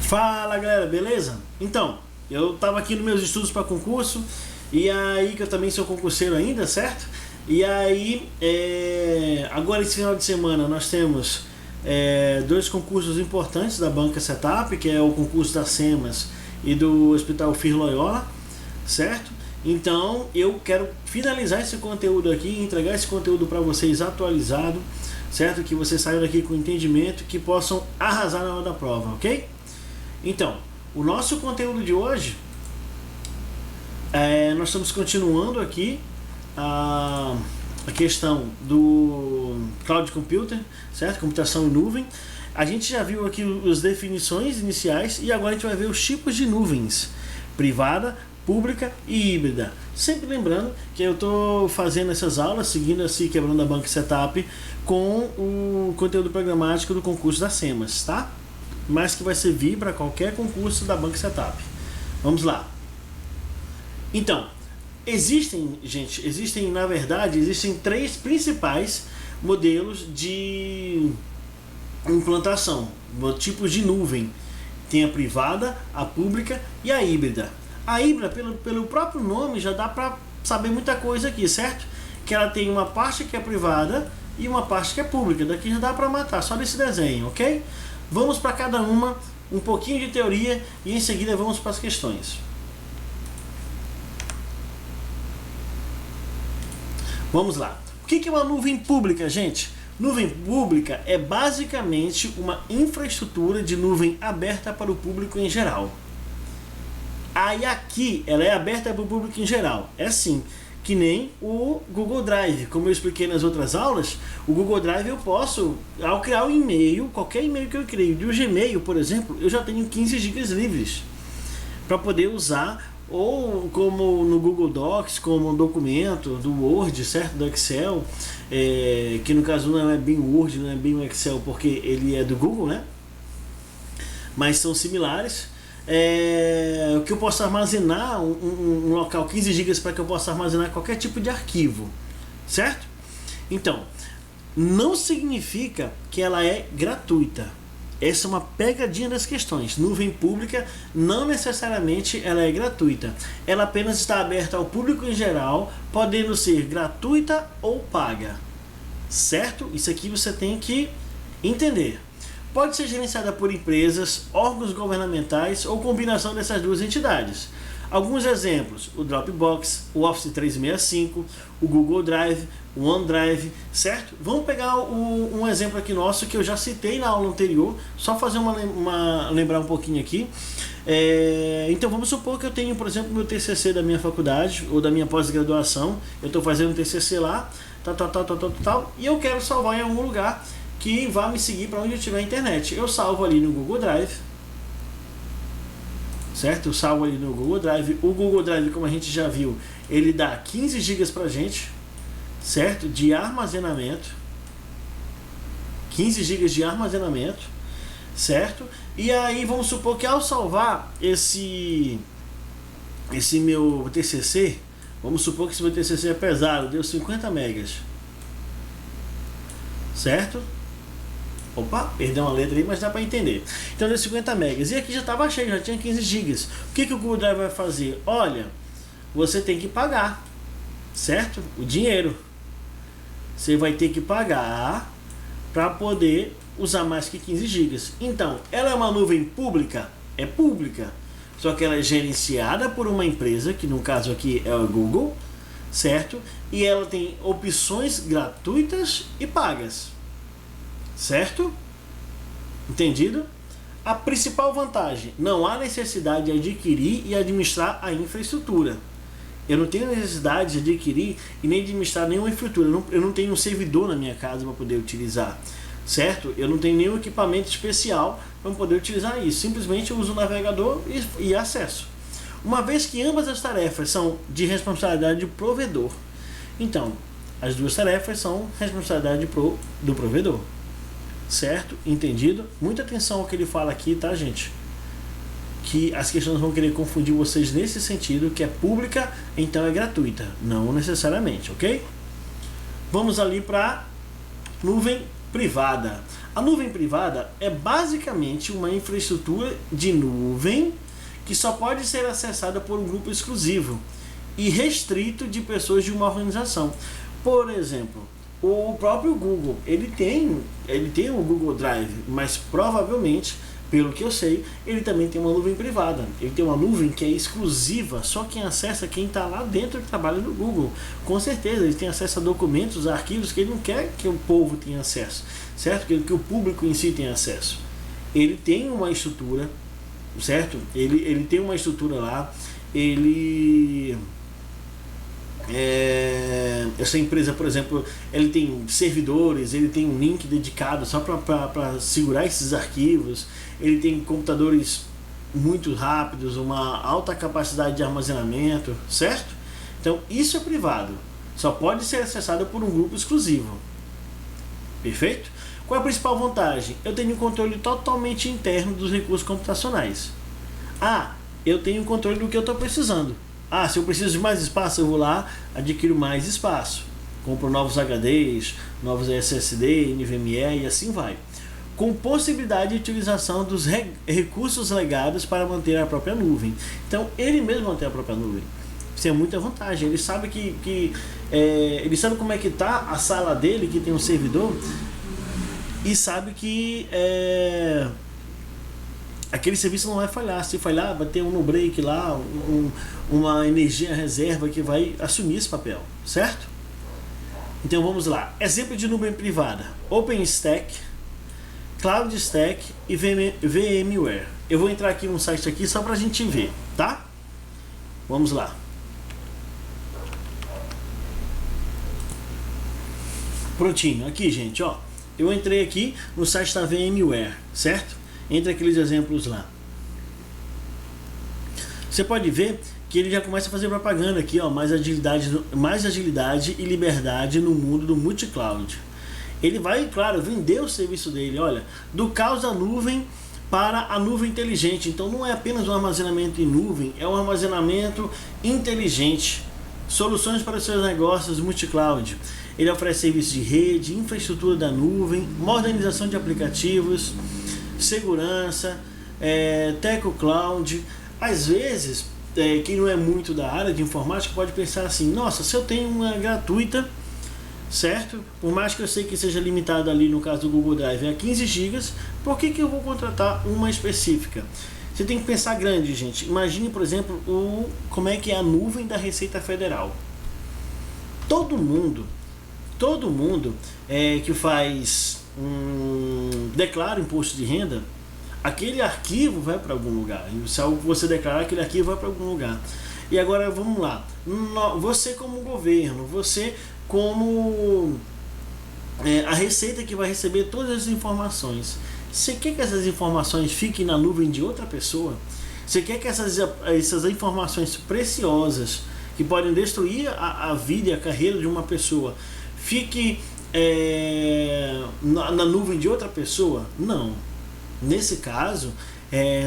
Fala galera, beleza? Então, eu tava aqui nos meus estudos para concurso, e aí que eu também sou concurseiro ainda, certo? E aí, agora esse final de semana nós temos dois concursos importantes da Banca Setup, que é o concurso da SEMAS e do Hospital Fir Loyola, certo? Então eu quero finalizar esse conteúdo aqui e entregar esse conteúdo para vocês atualizado, certo? Que vocês saiam daqui com entendimento, que possam arrasar na hora da prova, ok? Então, o nosso conteúdo de hoje, nós estamos continuando aqui a questão do Cloud Computer, certo? Computação em nuvem. A gente já viu aqui as definições iniciais e agora a gente vai ver os tipos de nuvens: privada, pública e híbrida. Sempre lembrando que eu estou fazendo essas aulas, seguindo assim, quebrando a Banca Setup, com o conteúdo programático do concurso da SEMAS, tá? Mas que vai servir para qualquer concurso da Banca Setup. Vamos lá. Então, existem na verdade, três principais modelos de implantação, tipos de nuvem. Tem a privada, a pública e a híbrida. A híbrida, pelo próprio nome, já dá para saber muita coisa aqui, certo? Que ela tem uma parte que é privada e uma parte que é pública. Daqui já dá para matar, só desse desenho, ok? Vamos para cada uma, um pouquinho de teoria e em seguida vamos para as questões. Vamos lá. O que é uma nuvem pública, gente? Nuvem pública é basicamente uma infraestrutura de nuvem aberta para o público em geral. Aí aqui ela é aberta para o público em geral. É assim, que nem o Google Drive. Como eu expliquei nas outras aulas, o Google Drive eu posso, ao criar um e-mail, qualquer e-mail que eu creio, de um Gmail, por exemplo, eu já tenho 15 GB livres para poder usar, ou como no Google Docs, como um documento do Word, certo? Do Excel, que no caso não é bem o Word, não é bem o Excel, porque ele é do Google, né? Mas são similares. Que eu possa armazenar um local 15 GB para que eu possa armazenar qualquer tipo de arquivo, certo? Então, não significa que ela é gratuita. Essa é uma pegadinha das questões. Nuvem pública não necessariamente ela é gratuita. Ela apenas está aberta ao público em geral, podendo ser gratuita ou paga, certo? Isso aqui você tem que entender. Pode ser gerenciada por empresas, órgãos governamentais ou combinação dessas duas entidades. Alguns exemplos: o Dropbox, o Office 365, o Google Drive, o OneDrive, certo? Vamos pegar um exemplo aqui nosso que eu já citei na aula anterior, só fazer lembrar um pouquinho aqui. Então vamos supor que eu tenho, por exemplo, meu TCC da minha faculdade ou da minha pós-graduação. Eu estou fazendo um TCC lá, e eu quero salvar em algum lugar que vá me seguir para onde eu tiver internet. Eu salvo ali no Google Drive, certo? Eu salvo ali no Google Drive. O Google Drive, como a gente já viu, ele dá 15 GB pra gente, certo? De armazenamento. 15 GB de armazenamento, certo? E aí vamos supor que ao salvar esse meu TCC, vamos supor que esse meu TCC é pesado, deu 50 megas, certo? Opa, perdeu uma letra aí, mas dá para entender. Então deu 50 megas. E aqui já estava cheio, já tinha 15 GB. O que o Google Drive vai fazer? Olha, você tem que pagar, certo? O dinheiro. Você vai ter que pagar para poder usar mais que 15 GB. Então, ela é uma nuvem pública? É pública. Só que ela é gerenciada por uma empresa, que no caso aqui é o Google, certo? E ela tem opções gratuitas e pagas. Certo? Entendido? A principal vantagem: não há necessidade de adquirir e administrar a infraestrutura. Eu não tenho necessidade de adquirir e nem administrar nenhuma infraestrutura. Eu não tenho um servidor na minha casa para poder utilizar, certo? Eu não tenho nenhum equipamento especial para poder utilizar isso. Simplesmente eu uso o navegador e acesso. Uma vez que ambas as tarefas são de responsabilidade do provedor, então as duas tarefas são responsabilidade do provedor. Certo? Entendido? Muita atenção ao que ele fala aqui, tá, gente? Que as questões vão querer confundir vocês nesse sentido, que é pública, então é gratuita. Não necessariamente, ok? Vamos ali para nuvem privada. A nuvem privada é basicamente uma infraestrutura de nuvem que só pode ser acessada por um grupo exclusivo e restrito de pessoas de uma organização. Por exemplo, o próprio Google, ele tem o Google Drive, mas provavelmente, pelo que eu sei, ele também tem uma nuvem privada. Ele tem uma nuvem que é exclusiva, só quem acessa, quem está lá dentro que trabalha no Google. Com certeza, ele tem acesso a documentos, a arquivos que ele não quer que o povo tenha acesso, certo? Que o público em si tenha acesso. Ele tem uma estrutura, certo? Ele tem uma estrutura lá, essa empresa, por exemplo, ele tem servidores, ele tem um link dedicado só para segurar esses arquivos, ele tem computadores muito rápidos, uma alta capacidade de armazenamento, certo? Então isso é privado, só pode ser acessado por um grupo exclusivo. Perfeito? Qual é a principal vantagem? Eu tenho um controle totalmente interno dos recursos computacionais. Eu tenho um controle do que eu estou precisando. Se eu preciso de mais espaço, eu vou lá, adquiro mais espaço. Compro novos HDs, novos SSD, NVMe e assim vai. Com possibilidade de utilização dos recursos legados para manter a própria nuvem. Então, ele mesmo mantém a própria nuvem. Isso é muita vantagem. Ele sabe ele sabe como é que está a sala dele, que tem um servidor, e sabe que aquele serviço não vai falhar. Se falhar, vai ter um no-break lá, uma energia reserva que vai assumir esse papel, certo? Então vamos lá. Exemplo de nuvem privada: OpenStack, CloudStack e VMware. Eu vou entrar aqui no site aqui só para a gente ver, tá? Vamos lá. Prontinho, aqui gente, ó. Eu entrei aqui no site da VMware, certo? Entre aqueles exemplos lá. Você pode ver que ele já começa a fazer propaganda aqui, ó, mais agilidade e liberdade no mundo do multi-cloud. Ele vai, claro, vender o serviço dele, olha, do caos da nuvem para a nuvem inteligente. Então não é apenas um armazenamento em nuvem, é um armazenamento inteligente. Soluções para os seus negócios multi-cloud. Ele oferece serviços de rede, infraestrutura da nuvem, modernização de aplicativos, segurança, Teco Cloud. Às vezes, quem não é muito da área de informática pode pensar assim: nossa, se eu tenho uma gratuita, certo? Por mais que eu sei que seja limitada ali no caso do Google Drive a 15 GB, por que eu vou contratar uma específica? Você tem que pensar grande, gente. Imagine, por exemplo, como é que é a nuvem da Receita Federal. Todo mundo que faz declara imposto de renda, aquele arquivo vai para algum lugar. Se você declarar, aquele arquivo vai para algum lugar. E agora vamos lá. Você como governo, você como a Receita que vai receber todas as informações. Você quer que essas informações fiquem na nuvem de outra pessoa? Você quer que essas informações preciosas, que podem destruir a vida e a carreira de uma pessoa, fique na nuvem de outra pessoa? Não. Nesse caso,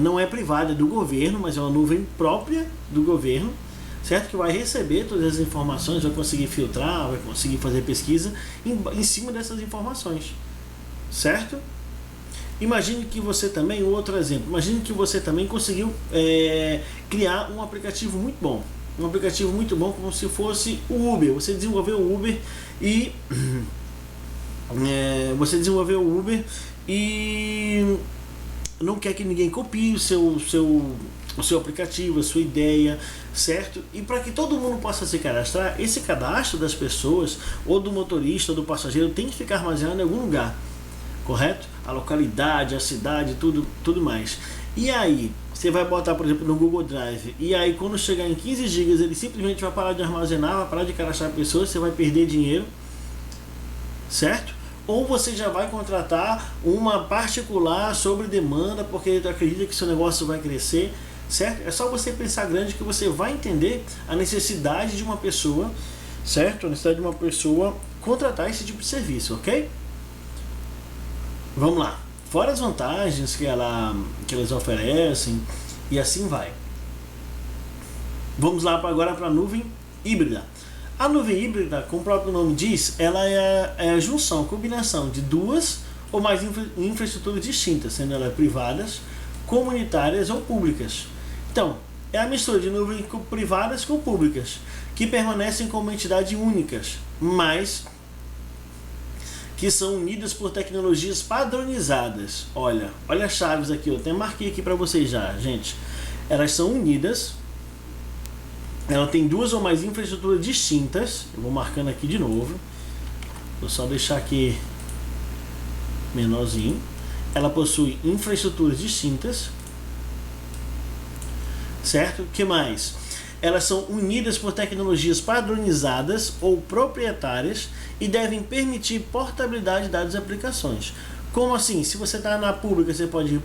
não é privada, é do governo, mas é uma nuvem própria do governo, certo? Que vai receber todas as informações, vai conseguir filtrar, vai conseguir fazer pesquisa em cima dessas informações, certo? Imagine que você também, outro exemplo, imagine que você também conseguiu criar um aplicativo muito bom. Um aplicativo muito bom, como se fosse o Uber. Você desenvolveu o Uber e não quer que ninguém copie o seu aplicativo, a sua ideia, certo? E para que todo mundo possa se cadastrar, esse cadastro das pessoas, ou do motorista, ou do passageiro, tem que ficar armazenado em algum lugar, correto? A localidade, a cidade, tudo mais. E aí, você vai botar, por exemplo, no Google Drive, e aí quando chegar em 15 GB, ele simplesmente vai parar de armazenar, vai parar de cadastrar pessoas, você vai perder dinheiro, certo? Ou você já vai contratar uma particular sobre demanda, porque ele acredita que seu negócio vai crescer, certo? É só você pensar grande que você vai entender a necessidade de uma pessoa, certo? A necessidade de uma pessoa contratar esse tipo de serviço, ok? Vamos lá. Fora as vantagens que elas oferecem, e assim vai. Vamos lá agora para a nuvem híbrida. A nuvem híbrida, como o próprio nome diz, ela é a junção, a combinação de duas ou mais infraestruturas distintas, sendo elas privadas, comunitárias ou públicas. Então, é a mistura de nuvens privadas com públicas, que permanecem como entidades únicas, mas que são unidas por tecnologias padronizadas. Olha as chaves aqui, eu até marquei aqui para vocês já, gente. Elas são unidas, ela tem duas ou mais infraestruturas distintas. Eu vou marcando aqui de novo, vou só deixar aqui menorzinho. Ela possui infraestruturas distintas, certo? O que mais? Elas são unidas por tecnologias padronizadas ou proprietárias e devem permitir portabilidade de dados e aplicações. Como assim? Se você está na pública, você pode ir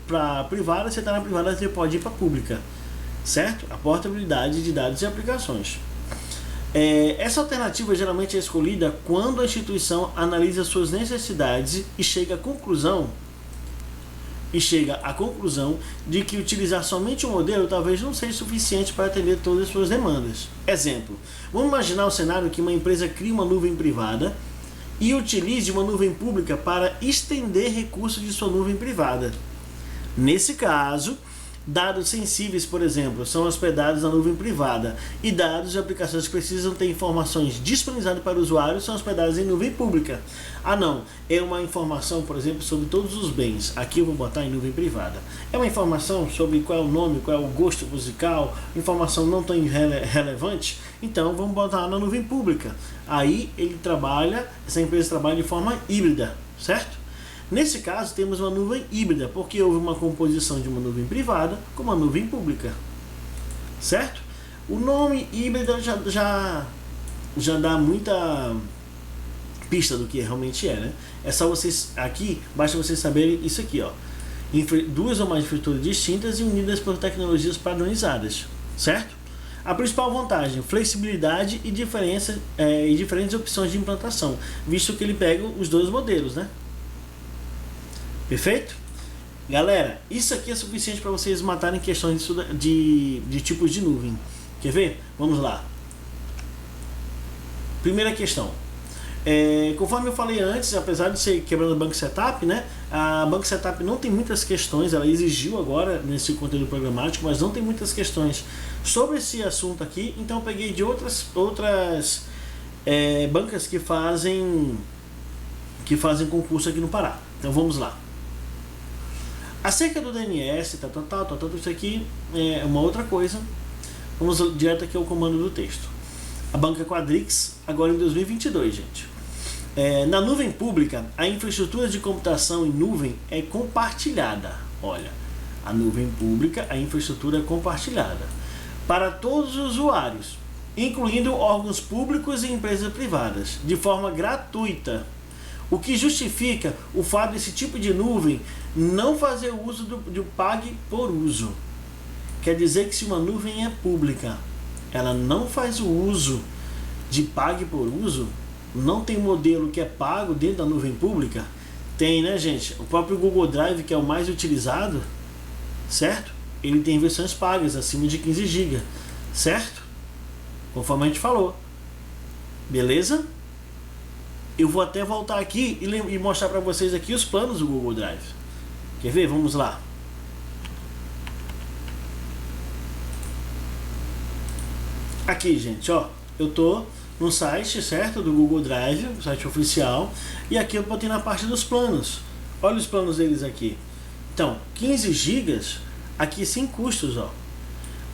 para a privada, se você está na privada, você pode ir para a pública, certo? A portabilidade de dados e aplicações. Essa alternativa geralmente é escolhida quando a instituição analisa suas necessidades e chega à conclusão de que utilizar somente um modelo talvez não seja suficiente para atender todas as suas demandas. Exemplo, vamos imaginar o cenário que uma empresa cria uma nuvem privada e utilize uma nuvem pública para estender recursos de sua nuvem privada. Nesse caso, dados sensíveis, por exemplo, são hospedados na nuvem privada e dados de aplicações que precisam ter informações disponibilizadas para o usuário são hospedados em nuvem pública. Ah não, é uma informação, por exemplo, sobre todos os bens. Aqui eu vou botar em nuvem privada. É uma informação sobre qual é o nome, qual é o gosto musical, informação não tão relevante, então vamos botar na nuvem pública. Aí essa empresa trabalha de forma híbrida, certo? Nesse caso, temos uma nuvem híbrida, porque houve uma composição de uma nuvem privada com uma nuvem pública, certo? O nome híbrida já dá muita pista do que realmente é, né? É só vocês, aqui, basta vocês saberem isso aqui, ó. Duas ou mais infraestruturas distintas e unidas por tecnologias padronizadas, certo? A principal vantagem, flexibilidade e diferentes opções de implantação, visto que ele pega os dois modelos, né? Perfeito? Galera, isso aqui é suficiente para vocês matarem questões de tipos de nuvem. Quer ver? Vamos lá. Primeira questão. Conforme eu falei antes, apesar de ser quebrando Banco Setup, né? A Banco Setup não tem muitas questões, ela exigiu agora nesse conteúdo programático, mas não tem muitas questões sobre esse assunto aqui. Então eu peguei de outras bancas que fazem concurso aqui no Pará. Então vamos lá. Acerca do DNS, isso aqui é uma outra coisa. Vamos direto aqui ao comando do texto. A banca Quadrix, agora em 2022, gente. Na nuvem pública, a infraestrutura de computação em nuvem é compartilhada. Olha, a nuvem pública, a infraestrutura é compartilhada para todos os usuários, incluindo órgãos públicos e empresas privadas, de forma gratuita. O que justifica o fato desse tipo de nuvem não fazer uso do pague por uso. Quer dizer que se uma nuvem é pública, ela não faz o uso de pague por uso, não tem modelo que é pago dentro da nuvem pública? Tem, né, gente? O próprio Google Drive, que é o mais utilizado, certo? Ele tem versões pagas, acima de 15 GB, certo? Conforme a gente falou. Beleza? Eu vou até voltar aqui e mostrar para vocês aqui os planos do Google Drive. Quer ver? Vamos lá. Aqui, gente, ó, eu tô no site, certo, do Google Drive, o site oficial, e aqui eu botei na parte dos planos. Olha os planos deles aqui. Então, 15 GB aqui sem custos, ó.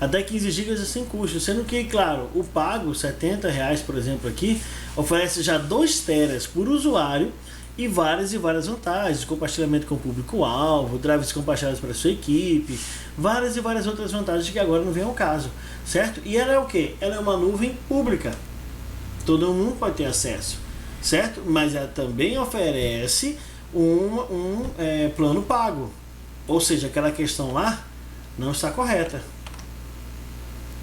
Até 15 GB é sem custo, sendo que, claro, o pago, R$70, por exemplo, aqui, oferece já 2 teras por usuário e várias vantagens, compartilhamento com o público-alvo, drives compartilhados para a sua equipe, várias outras vantagens que agora não vem ao caso, certo? E ela é o quê? Ela é uma nuvem pública, todo mundo pode ter acesso, certo? Mas ela também oferece um plano pago, ou seja, aquela questão lá não está correta.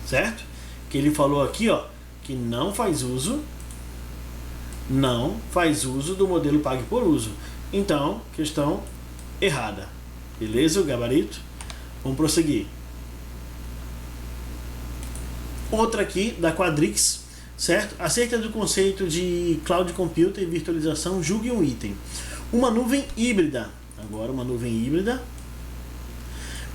Certo? Que ele falou aqui, ó, que não faz uso do modelo pague por uso. Então, questão errada. Beleza, o gabarito? Vamos prosseguir. Outra aqui da Quadrix, certo? Acerca do conceito de Cloud Computing e virtualização, julgue um item. Uma nuvem híbrida, agora uma nuvem híbrida,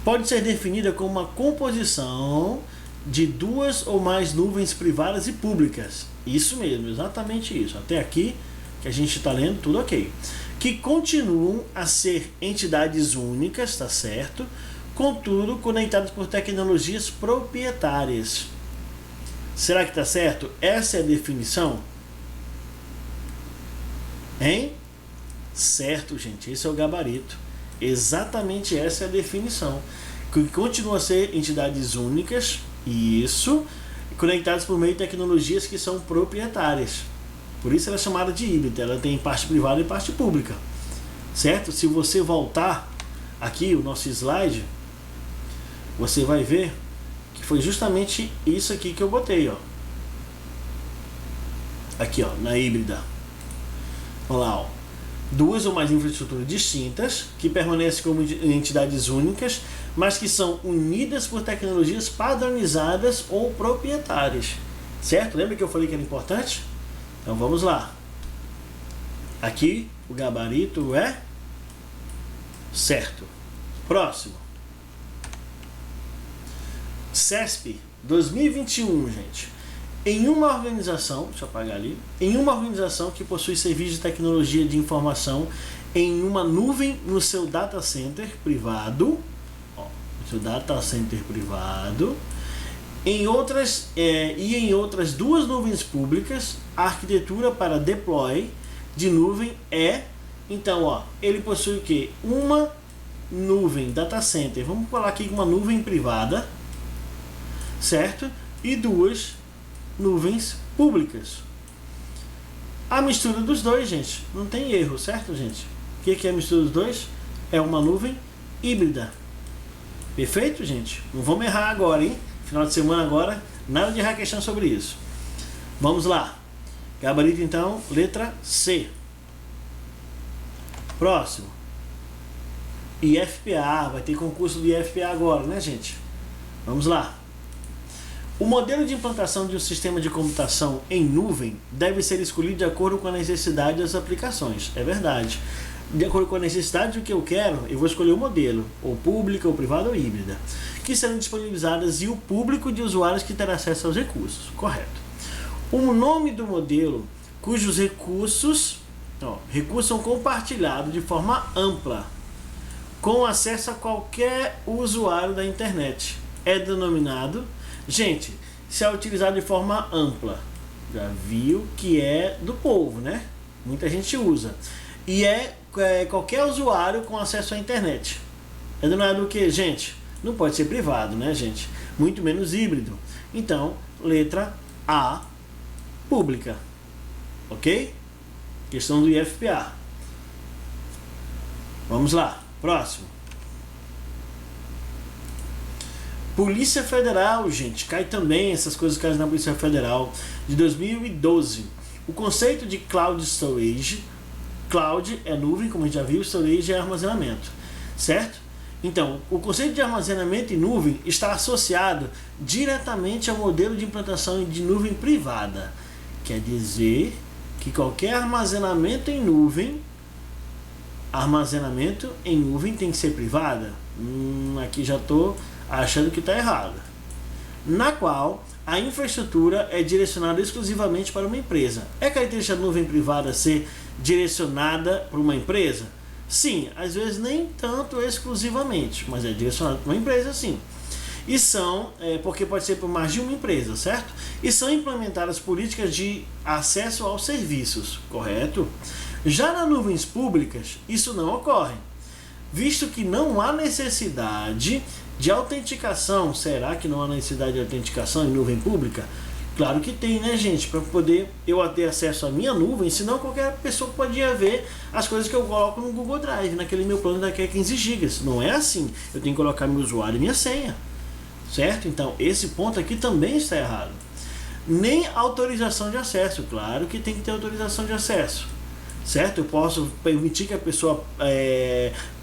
pode ser definida como uma composição de duas ou mais nuvens privadas e públicas. Isso mesmo, exatamente isso. Até aqui que a gente está lendo, tudo ok. Que continuam a ser entidades únicas, tá certo? Contudo, conectadas por tecnologias proprietárias. Será que tá certo? Essa é a definição? Hein? Certo, gente. Esse é o gabarito. Exatamente essa é a definição. Que continua a ser entidades únicas, isso, conectadas por meio de tecnologias que são proprietárias. Por isso ela é chamada de híbrida. Ela tem parte privada e parte pública. Certo? Se você voltar aqui o nosso slide, você vai ver que foi justamente isso aqui que eu botei, ó. Aqui, ó, na híbrida. Vamos lá, ó. Duas ou mais infraestruturas distintas que permanecem como entidades únicas, mas que são unidas por tecnologias padronizadas ou proprietárias. Certo? Lembra que eu falei que era importante? Então vamos lá. Aqui o gabarito é certo. Próximo. CESP 2021, gente. Em uma organização, deixa eu apagar ali, em uma organização que possui serviços de tecnologia de informação em uma nuvem no seu data center privado, ó, no seu data center privado, em outras duas nuvens públicas, a arquitetura para deploy de nuvem é, então, ó, ele possui o que? Uma nuvem data center, vamos falar aqui uma nuvem privada, certo? E duas nuvens públicas. A mistura dos dois, gente, não tem erro, certo, gente? O que é a mistura dos dois? É uma nuvem híbrida. Perfeito, gente? Não vamos errar agora, hein? Final de semana agora, nada de errar questão sobre isso. Vamos lá. Gabarito, então, letra C. Próximo. IFPA, vai ter concurso do IFPA agora, né, gente? Vamos lá. O modelo de implantação de um sistema de computação em nuvem deve ser escolhido de acordo com a necessidade das aplicações. É verdade. De acordo com a necessidade do que eu quero, eu vou escolher o modelo, ou pública, ou privada, ou híbrida, que serão disponibilizadas e o público de usuários que terá acesso aos recursos. Correto. O nome do modelo cujos recursos são compartilhados de forma ampla, com acesso a qualquer usuário da internet, é denominado... Gente, se é utilizado de forma ampla, já viu que é do povo, né? Muita gente usa. E é qualquer usuário com acesso à internet. É denominado o que, gente? Não pode ser privado, né, gente? Muito menos híbrido. Então, letra A, pública. Ok? Questão do IFPA. Vamos lá, próximo. Polícia Federal, gente, cai também, essas coisas caem na Polícia Federal, de 2012. O conceito de Cloud Storage, Cloud é nuvem, como a gente já viu, Storage é armazenamento, certo? Então, o conceito de armazenamento em nuvem está associado diretamente ao modelo de implantação de nuvem privada. Quer dizer que qualquer armazenamento em nuvem tem que ser privada? Aqui já estou achando que está errado. Na qual a infraestrutura é direcionada exclusivamente para uma empresa. É característica da nuvem privada ser direcionada para uma empresa? Sim, às vezes nem tanto exclusivamente, mas é direcionada para uma empresa, sim. E são, porque pode ser por mais de uma empresa, certo? E são implementadas políticas de acesso aos serviços, correto? Já nas nuvens públicas, isso não ocorre, visto que não há necessidade de autenticação. Será que não há necessidade de autenticação em nuvem pública? Claro que tem, né, gente? Para poder eu ter acesso à minha nuvem, senão qualquer pessoa podia ver as coisas que eu coloco no Google Drive, naquele meu plano daqui a 15 GB. Não é assim. Eu tenho que colocar meu usuário e minha senha, certo? Então, esse ponto aqui também está errado. Nem autorização de acesso. Claro que tem que ter autorização de acesso, certo? Eu posso permitir que a pessoa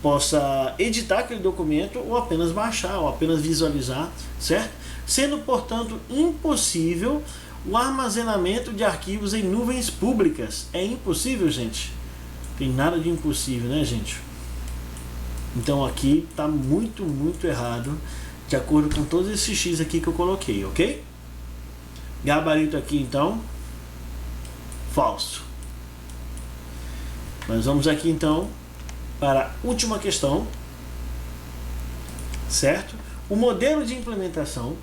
possa editar aquele documento, ou apenas baixar, ou apenas visualizar, certo? Sendo, portanto, impossível O armazenamento de arquivos em nuvens públicas é impossível, gente? Tem nada de impossível, né, gente? Então aqui está muito, muito errado, de acordo com todos esses X aqui que eu coloquei, ok? Gabarito aqui, então, falso. Nós vamos aqui, então, para a última questão, certo? O modelo de implantação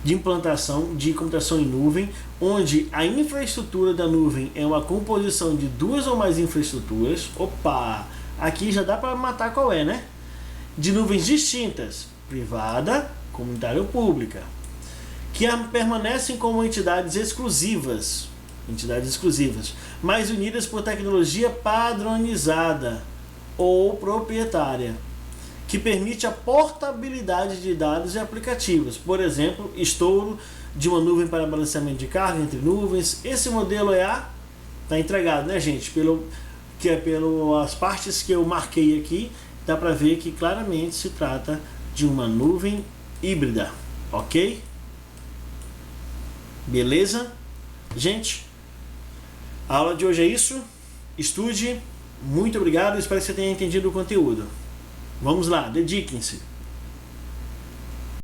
de computação em nuvem, onde a infraestrutura da nuvem é uma composição de duas ou mais infraestruturas. Opa! Aqui já dá para matar qual é, né? De nuvens distintas, privada, comunitária ou pública, que permanecem como entidades exclusivas, mas unidas por tecnologia padronizada ou proprietária, que permite a portabilidade de dados e aplicativos. Por exemplo, estouro de uma nuvem para balanceamento de carga entre nuvens. Esse modelo tá entregado, né, gente? Pelas partes que eu marquei aqui, dá para ver que claramente se trata de uma nuvem híbrida, ok? Beleza? Gente, a aula de hoje é isso. Estude. Muito obrigado. Espero que você tenha entendido o conteúdo. Vamos lá, dediquem-se.